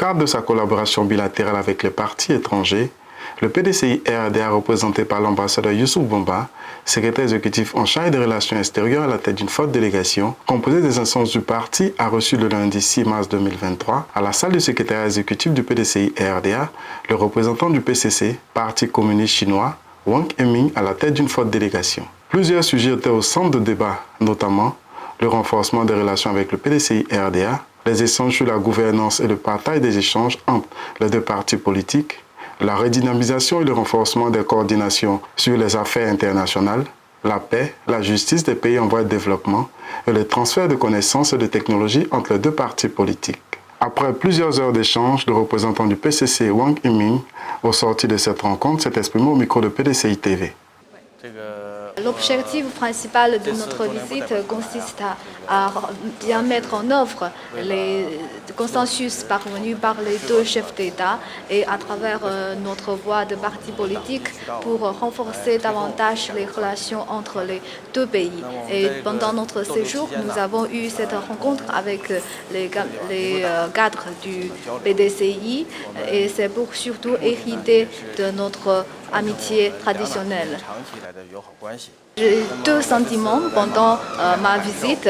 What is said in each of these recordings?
cadre de sa collaboration bilatérale avec les partis étrangers, le PDCI-RDA, représenté par l'ambassadeur Youssouf Bomba, secrétaire exécutif en charge des relations extérieures à la tête d'une forte délégation, composée des instances du parti, a reçu le lundi 6 mars 2023, à la salle du secrétariat exécutif du PDCI-RDA, le représentant du PCC, Parti communiste chinois, Wang Heming, à la tête d'une forte délégation. Plusieurs sujets étaient au centre de débat, notamment le renforcement des relations avec le PDCI-RDA, les échanges sur la gouvernance et le partage des échanges entre les deux partis politiques, la redynamisation et le renforcement des coordinations sur les affaires internationales, la paix, la justice des pays en voie de développement et le transfert de connaissances et de technologies entre les deux partis politiques. Après plusieurs heures d'échanges, le représentant du PCC, Wang Heming, au sortir de cette rencontre, s'est exprimé au micro de PDCI TV. L'objectif principal de notre visite consiste à bien mettre en œuvre les consensus parvenus par les deux chefs d'État et à travers notre voie de parti politique pour renforcer davantage les relations entre les deux pays. Et pendant notre séjour, nous avons eu cette rencontre avec les cadres du PDCI et c'est pour surtout hériter de notre amitié traditionnelle. J'ai deux sentiments pendant ma visite.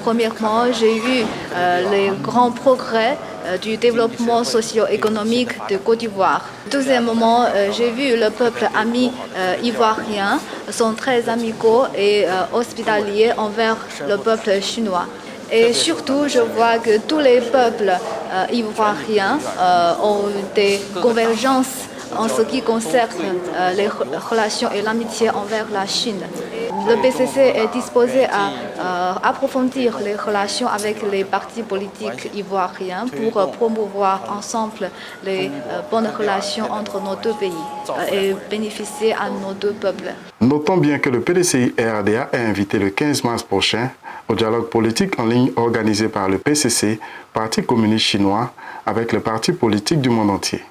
Premièrement, j'ai vu les grands progrès du développement socio-économique de Côte d'Ivoire. Deuxièmement, j'ai vu le peuple ami ivoirien sont très amicaux et hospitaliers envers le peuple chinois. Et surtout, je vois que tous les peuples ivoiriens ont des convergences en ce qui concerne les relations et l'amitié envers la Chine. Le PCC est disposé à approfondir les relations avec les partis politiques ivoiriens pour promouvoir ensemble les bonnes relations entre nos deux pays et bénéficier à nos deux peuples. Notons bien que le PDCI-RDA est invité le 15 mars prochain au dialogue politique en ligne organisé par le PCC, Parti communiste chinois, avec les partis politiques du monde entier.